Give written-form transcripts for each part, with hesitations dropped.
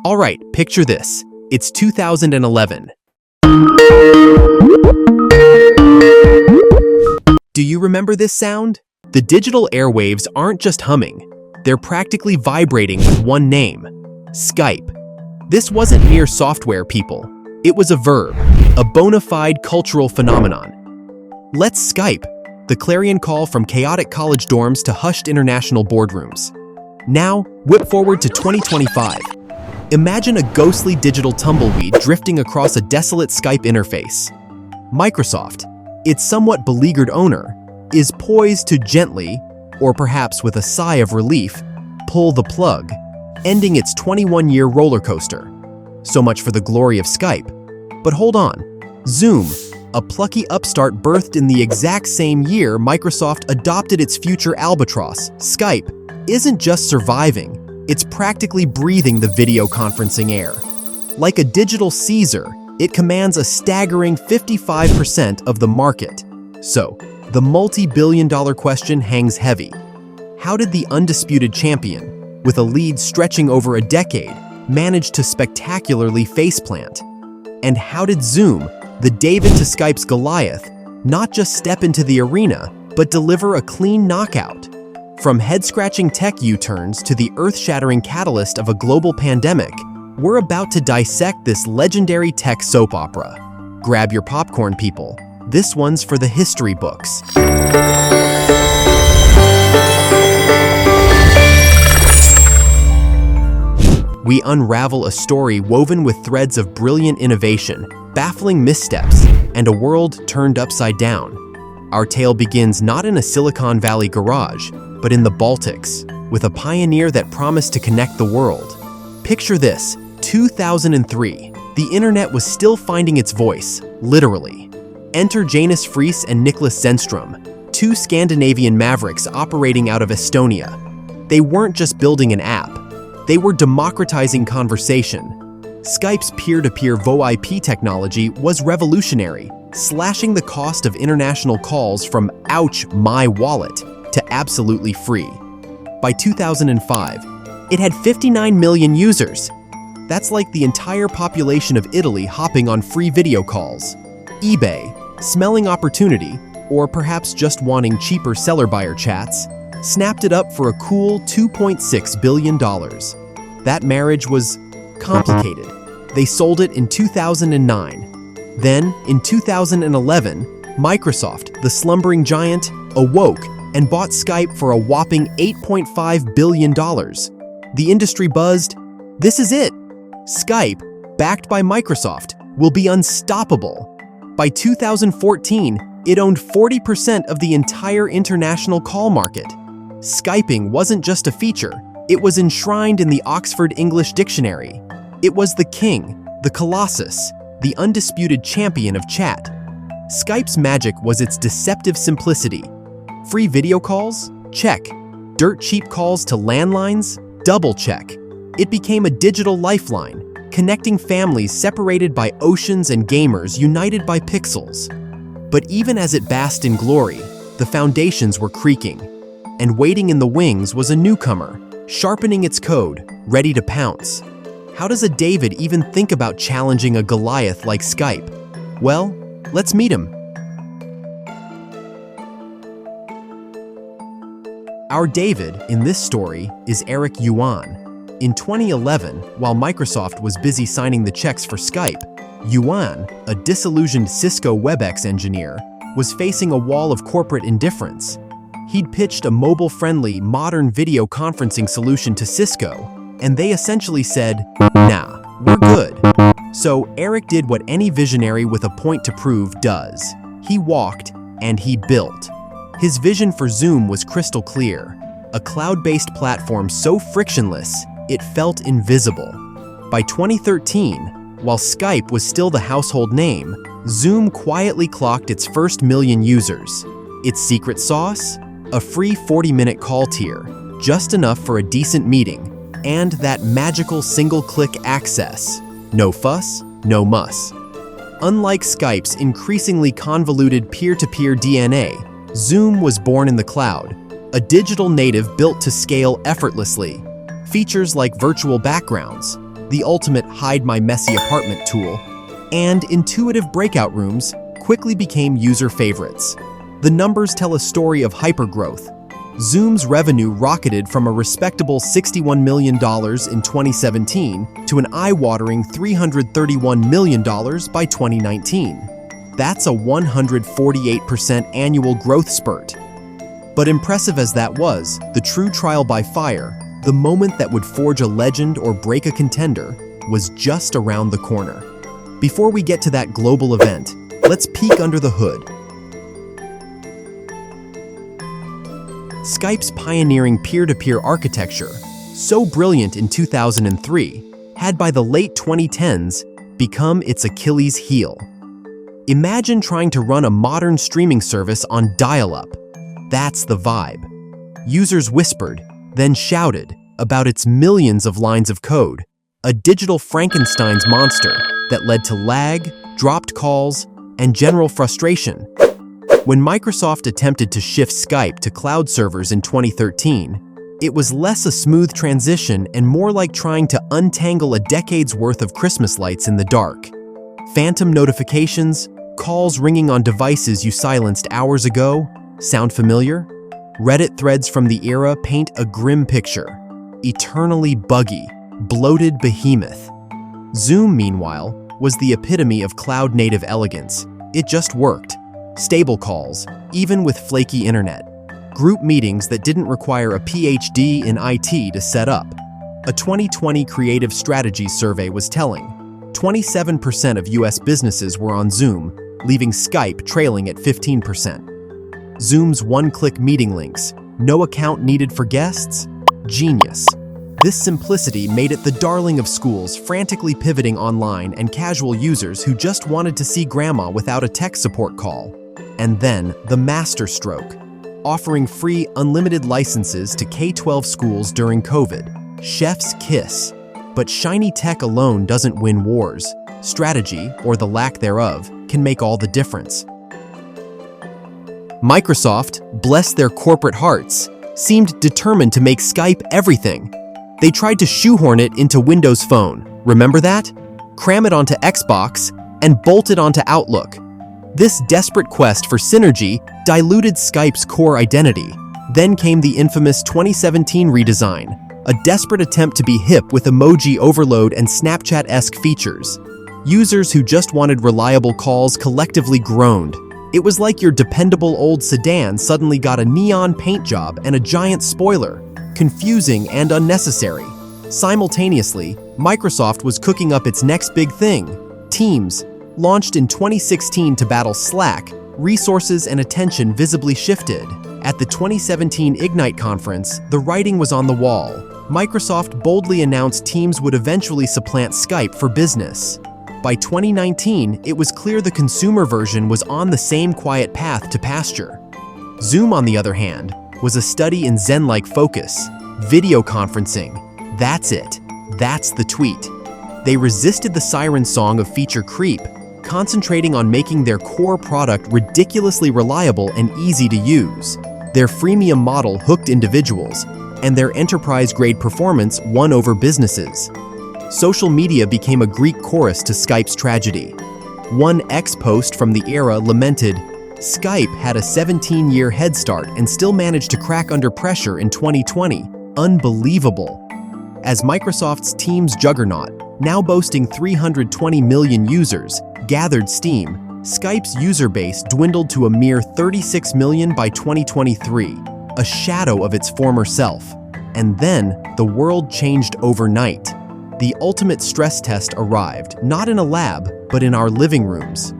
All right, picture this. It's 2011. Do you remember this sound? The digital airwaves aren't just humming. They're practically vibrating with one name: Skype. This wasn't mere software, people. It was a verb, a bona fide cultural phenomenon. Let's Skype, the clarion call from chaotic college dorms to hushed international boardrooms. Now, whip forward to 2025. Imagine a ghostly digital tumbleweed drifting across a desolate Skype interface. Microsoft, its somewhat beleaguered owner, is poised to gently, or perhaps with a sigh of relief, pull the plug, ending its 21-year roller coaster. So much for the glory of Skype. But hold on. Zoom, a plucky upstart birthed in the exact same year Microsoft adopted its future albatross, Skype, isn't just surviving, it's practically breathing the video conferencing air. Like a digital Caesar, it commands a staggering 55% of the market. So, the multi-billion-dollar question hangs heavy. How did the undisputed champion, with a lead stretching over a decade, manage to spectacularly faceplant? And how did Zoom, the David to Skype's Goliath, not just step into the arena, but deliver a clean knockout? From head-scratching tech U-turns to the earth-shattering catalyst of a global pandemic, we're about to dissect this legendary tech soap opera. Grab your popcorn, people. This one's for the history books. We unravel a story woven with threads of brilliant innovation, baffling missteps, and a world turned upside down. Our tale begins not in a Silicon Valley garage, but in the Baltics, with a pioneer that promised to connect the world. Picture this, 2003. The internet was still finding its voice, literally. Enter Janus Friis and Niklas Zennström, two Scandinavian mavericks operating out of Estonia. They weren't just building an app. They were democratizing conversation. Skype's peer-to-peer VoIP technology was revolutionary, slashing the cost of international calls from "ouch, my wallet" to absolutely free. By 2005, it had 59 million users. That's like the entire population of Italy hopping on free video calls. eBay, smelling opportunity, or perhaps just wanting cheaper seller-buyer chats, snapped it up for a cool $2.6 billion. That marriage was complicated. They sold it in 2009. Then, in 2011, Microsoft, the slumbering giant, awoke and bought Skype for a whopping $8.5 billion. The industry buzzed, "This is it! Skype, backed by Microsoft, will be unstoppable." By 2014, it owned 40% of the entire international call market. Skyping wasn't just a feature, it was enshrined in the Oxford English Dictionary. It was the king, the colossus, the undisputed champion of chat. Skype's magic was its deceptive simplicity. Free video calls? Check. Dirt cheap calls to landlines? Double check. It became a digital lifeline, connecting families separated by oceans and gamers united by pixels. But even as it basked in glory, the foundations were creaking. And waiting in the wings was a newcomer, sharpening its code, ready to pounce. How does a David even think about challenging a Goliath like Skype? Well, let's meet him. Our David in this story is Eric Yuan. In 2011, while Microsoft was busy signing the checks for Skype, Yuan, a disillusioned Cisco WebEx engineer, was facing a wall of corporate indifference. He'd pitched a mobile-friendly, modern video conferencing solution to Cisco, and they essentially said, "Nah, we're good." So Eric did what any visionary with a point to prove does. He walked, and he built. His vision for Zoom was crystal clear, a cloud-based platform so frictionless, it felt invisible. By 2013, while Skype was still the household name, Zoom quietly clocked its first million users. Its secret sauce? A free 40-minute call tier, just enough for a decent meeting, and that magical single-click access. No fuss, no muss. Unlike Skype's increasingly convoluted peer-to-peer DNA, Zoom was born in the cloud, a digital native built to scale effortlessly. Features like virtual backgrounds, the ultimate hide-my-messy-apartment tool, and intuitive breakout rooms quickly became user favorites. The numbers tell a story of hypergrowth. Zoom's revenue rocketed from a respectable $61 million in 2017 to an eye-watering $331 million by 2019. That's a 148% annual growth spurt. But impressive as that was, the true trial by fire, the moment that would forge a legend or break a contender, was just around the corner. Before we get to that global event, let's peek under the hood. Skype's pioneering peer-to-peer architecture, so brilliant in 2003, had by the late 2010s become its Achilles heel. Imagine trying to run a modern streaming service on dial-up. That's the vibe. Users whispered, then shouted, about its millions of lines of code, a digital Frankenstein's monster that led to lag, dropped calls, and general frustration. When Microsoft attempted to shift Skype to cloud servers in 2013, it was less a smooth transition and more like trying to untangle a decade's worth of Christmas lights in the dark. Phantom notifications, calls ringing on devices you silenced hours ago. Sound familiar? Reddit threads from the era paint a grim picture. Eternally buggy, bloated behemoth. Zoom, meanwhile, was the epitome of cloud-native elegance. It just worked. Stable calls, even with flaky internet. Group meetings that didn't require a PhD in IT to set up. A 2020 Creative Strategies survey was telling. 27% of US businesses were on Zoom, leaving Skype trailing at 15%. Zoom's one-click meeting links, no account needed for guests? Genius. This simplicity made it the darling of schools frantically pivoting online and casual users who just wanted to see grandma without a tech support call. And then, the masterstroke, offering free, unlimited licenses to K-12 schools during COVID. Chef's kiss. But shiny tech alone doesn't win wars. Strategy, or the lack thereof, can make all the difference. Microsoft, bless their corporate hearts, seemed determined to make Skype everything. They tried to shoehorn it into Windows Phone, remember that? Cram it onto Xbox, and bolt it onto Outlook. This desperate quest for synergy diluted Skype's core identity. Then came the infamous 2017 redesign, a desperate attempt to be hip with emoji overload and Snapchat-esque features. Users who just wanted reliable calls collectively groaned. It was like your dependable old sedan suddenly got a neon paint job and a giant spoiler. Confusing and unnecessary. Simultaneously, Microsoft was cooking up its next big thing, Teams. Launched in 2016 to battle Slack, resources and attention visibly shifted. At the 2017 Ignite conference, the writing was on the wall. Microsoft boldly announced Teams would eventually supplant Skype for business. By 2019, it was clear the consumer version was on the same quiet path to pasture. Zoom, on the other hand, was a study in Zen-like focus. Video conferencing. That's it. That's the tweet. They resisted the siren song of feature creep, concentrating on making their core product ridiculously reliable and easy to use. Their freemium model hooked individuals, and their enterprise-grade performance won over businesses. Social media became a Greek chorus to Skype's tragedy. One ex-post from the era lamented, Skype had a 17-year head start and still managed to crack under pressure in 2020. Unbelievable. As Microsoft's Teams juggernaut, now boasting 320 million users, gathered steam, Skype's user base dwindled to a mere 36 million by 2023, a shadow of its former self. And then, the world changed overnight. The ultimate stress test arrived, not in a lab, but in our living rooms.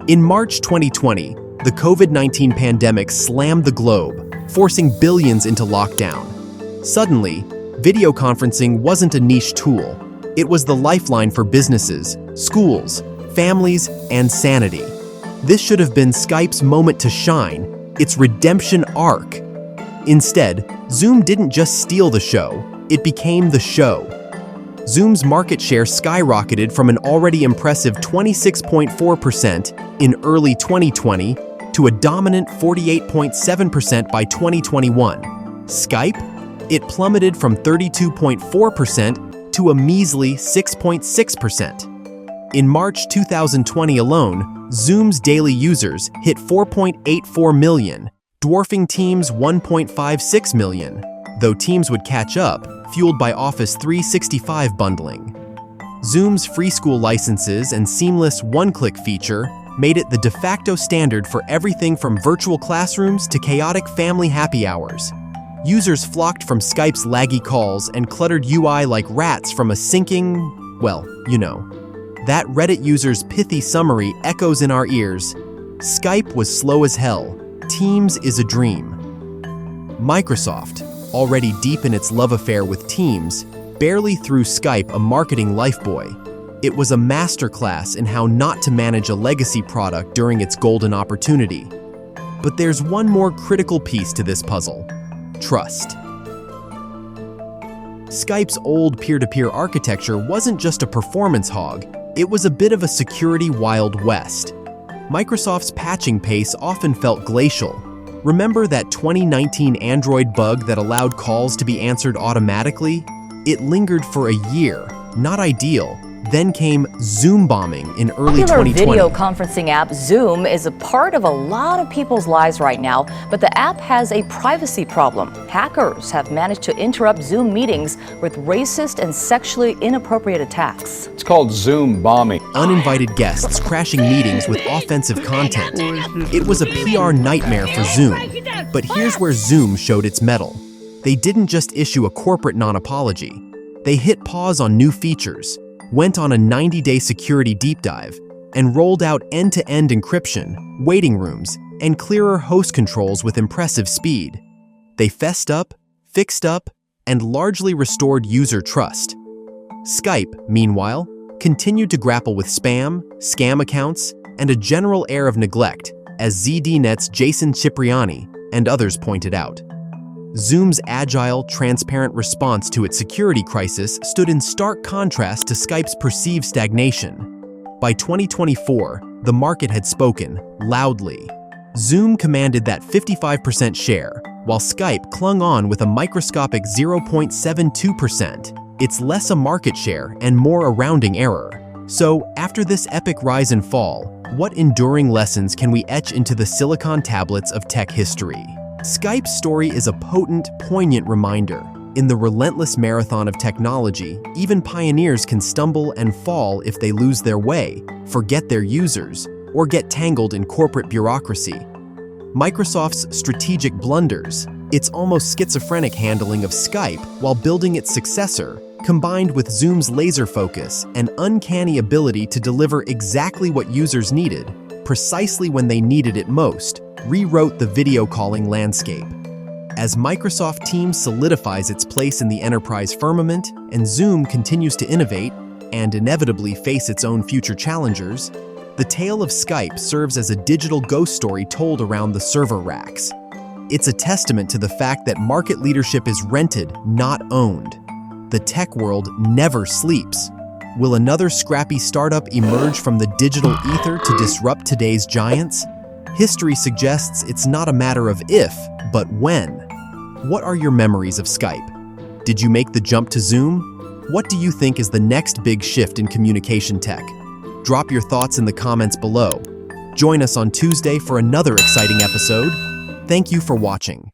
In March 2020, the COVID-19 pandemic slammed the globe, forcing billions into lockdown. Suddenly, video conferencing wasn't a niche tool. It was the lifeline for businesses, schools, families, and sanity. This should have been Skype's moment to shine, its redemption arc. Instead, Zoom didn't just steal the show, it became the show. Zoom's market share skyrocketed from an already impressive 26.4% in early 2020 to a dominant 48.7% by 2021. Skype? It plummeted from 32.4% to a measly 6.6%. In March 2020 alone, Zoom's daily users hit 4.84 million, dwarfing Teams' 1.56 million, though Teams would catch up, fueled by Office 365 bundling. Zoom's free school licenses and seamless one-click feature made it the de facto standard for everything from virtual classrooms to chaotic family happy hours. Users flocked from Skype's laggy calls and cluttered UI like rats from a syncing, well, you know. That Reddit user's pithy summary echoes in our ears. Skype was slow as hell. Teams is a dream. Microsoft, already deep in its love affair with Teams, barely threw Skype a marketing lifebuoy. It was a masterclass in how not to manage a legacy product during its golden opportunity. But there's one more critical piece to this puzzle: trust. Skype's old peer-to-peer architecture wasn't just a performance hog, it was a bit of a security Wild West. Microsoft's patching pace often felt glacial. Remember that 2019 Android bug that allowed calls to be answered automatically? It lingered for a year, not ideal. Then came Zoom bombing in early 2020. Popular video conferencing app Zoom is a part of a lot of people's lives right now, but the app has a privacy problem. Hackers have managed to interrupt Zoom meetings with racist and sexually inappropriate attacks. It's called Zoom bombing. Uninvited guests crashing meetings with offensive content. It was a PR nightmare for Zoom. But here's where Zoom showed its mettle. They didn't just issue a corporate non-apology. They hit pause on new features, went on a 90-day security deep dive, and rolled out end-to-end encryption, waiting rooms, and clearer host controls with impressive speed. They fessed up, fixed up, and largely restored user trust. Skype, meanwhile, continued to grapple with spam, scam accounts, and a general air of neglect, as ZDNet's Jason Cipriani and others pointed out. Zoom's agile, transparent response to its security crisis stood in stark contrast to Skype's perceived stagnation. By 2024, the market had spoken, loudly. Zoom commanded that 55% share, while Skype clung on with a microscopic 0.72%. It's less a market share and more a rounding error. So, after this epic rise and fall, what enduring lessons can we etch into the silicon tablets of tech history? Skype's story is a potent, poignant reminder. In the relentless marathon of technology, even pioneers can stumble and fall if they lose their way, forget their users, or get tangled in corporate bureaucracy. Microsoft's strategic blunders, its almost schizophrenic handling of Skype while building its successor, combined with Zoom's laser focus and uncanny ability to deliver exactly what users needed, precisely when they needed it most, rewrote the video calling landscape. As Microsoft Teams solidifies its place in the enterprise firmament and Zoom continues to innovate and inevitably face its own future challengers, the tale of Skype serves as a digital ghost story told around the server racks. It's a testament to the fact that market leadership is rented, not owned. The tech world never sleeps. Will another scrappy startup emerge from the digital ether to disrupt today's giants? History suggests it's not a matter of if, but when. What are your memories of Skype? Did you make the jump to Zoom? What do you think is the next big shift in communication tech? Drop your thoughts in the comments below. Join us on Tuesday for another exciting episode. Thank you for watching.